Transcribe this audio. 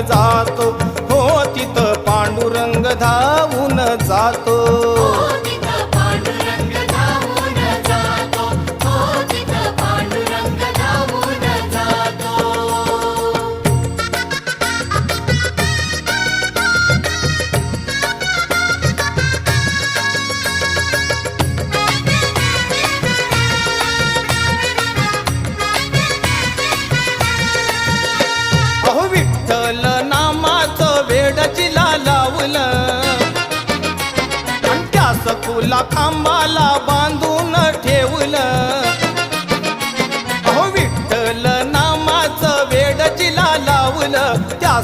जातो, हो तिथं पांडुरंग धावून जातो. विठ्ठल नामाचं वेड जिला लावलं आणि त्या सखूला खांबाला बांधून ठेवलं. विठ्ठल नामाचं वेड जिला लावलं त्या